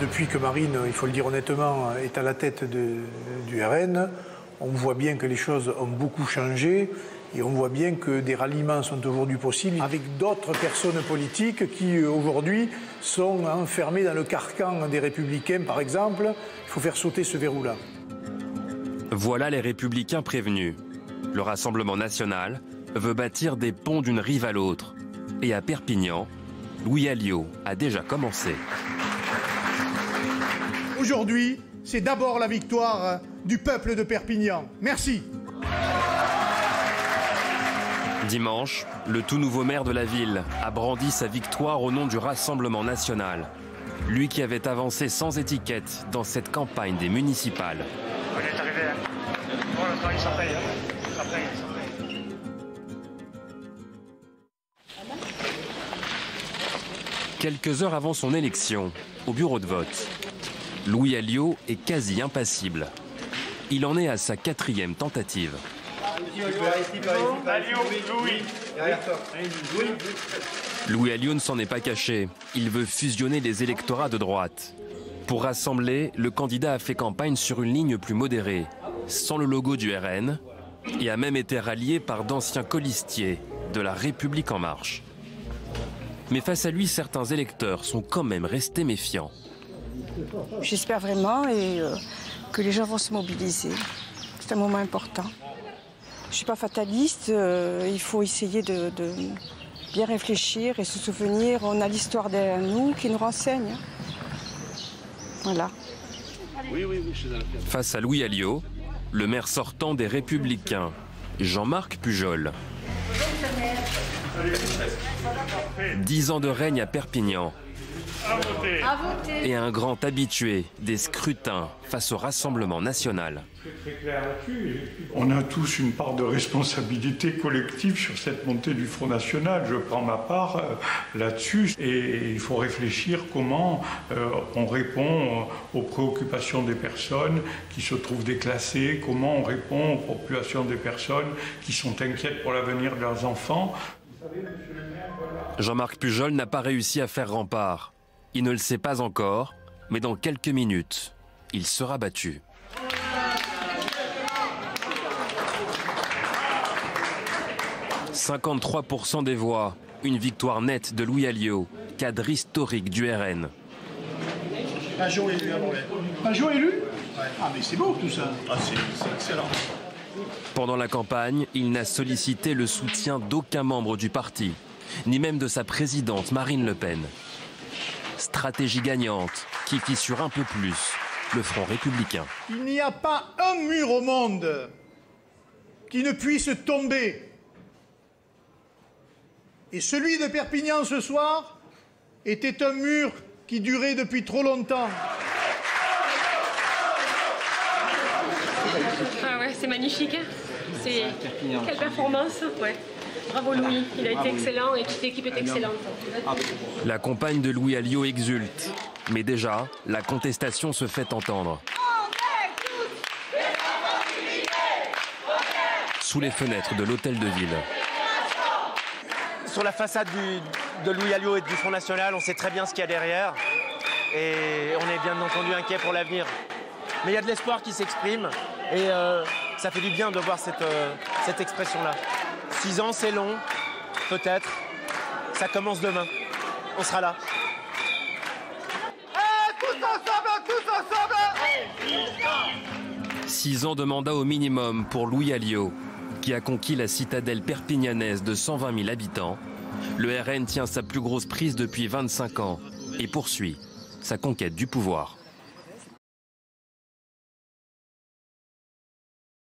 Depuis que Marine, il faut le dire honnêtement, est à la tête du RN, on voit bien que les choses ont beaucoup changé et on voit bien que des ralliements sont aujourd'hui possibles avec d'autres personnes politiques qui aujourd'hui sont enfermées dans le carcan des Républicains par exemple. Il faut faire sauter ce verrou-là. Voilà les Républicains prévenus. Le Rassemblement national veut bâtir des ponts d'une rive à l'autre. Et à Perpignan, Louis Alliot a déjà commencé. Aujourd'hui, c'est d'abord la victoire du peuple de Perpignan. Merci. Dimanche, le tout nouveau maire de la ville a brandi sa victoire au nom du Rassemblement national. Lui qui avait avancé sans étiquette dans cette campagne des municipales. On est arrivé. Bon, le travail s'en paye. Ça paye, ça paye. Quelques heures avant son élection, au bureau de vote, Louis Alliot est quasi impassible. Il en est à sa 4e tentative. Louis Alliot ne s'en est pas caché. Il veut fusionner les électorats de droite. Pour rassembler, le candidat a fait campagne sur une ligne plus modérée, sans le logo du RN, et a même été rallié par d'anciens colistiers de la République en marche. Mais face à lui, certains électeurs sont quand même restés méfiants. J'espère vraiment que les gens vont se mobiliser. C'est un moment important. Je ne suis pas fataliste, il faut essayer de bien réfléchir et se souvenir. On a l'histoire derrière nous qui nous renseigne. Voilà. Face à Louis Alliot, le maire sortant des Républicains, Jean-Marc Pujol. 10 ans de règne à Perpignan. Et un grand habitué des scrutins face au Rassemblement national. On a tous une part de responsabilité collective sur cette montée du Front National. Je prends ma part là-dessus et il faut réfléchir comment on répond aux préoccupations des personnes qui se trouvent déclassées, comment on répond aux populations des personnes qui sont inquiètes pour l'avenir de leurs enfants. Jean-Marc Pujol n'a pas réussi à faire rempart. Il ne le sait pas encore, mais dans quelques minutes, il sera battu. « 53% des voix, une victoire nette de Louis Alliot, cadre historique du RN. » Pajot élu, Pajot élu ? Ah mais c'est beau tout ça. Ah c'est excellent. Pendant la campagne, il n'a sollicité le soutien d'aucun membre du parti, ni même de sa présidente Marine Le Pen. Stratégie gagnante qui fissure un peu plus le front républicain. Il n'y a pas un mur au monde qui ne puisse tomber. Et celui de Perpignan ce soir était un mur qui durait depuis trop longtemps. Ah ouais, c'est magnifique. C'est quelle performance. Ouais. Bravo Louis, il a été excellent et toute l'équipe est excellente. La compagne de Louis Alliot exulte. Mais déjà, la contestation se fait entendre. Sous les fenêtres de l'hôtel de ville. Sur la façade de Louis Alliot et du Front National, on sait très bien ce qu'il y a derrière. Et on est bien entendu inquiet pour l'avenir. Mais il y a de l'espoir qui s'exprime. Et ça fait du bien de voir cette expression-là. 6 ans, c'est long, peut-être. Ça commence demain. On sera là. Tous ensemble 6 ans de mandat au minimum pour Louis Alliot, qui a conquis la citadelle perpignanaise de 120 000 habitants. Le RN tient sa plus grosse prise depuis 25 ans et poursuit sa conquête du pouvoir.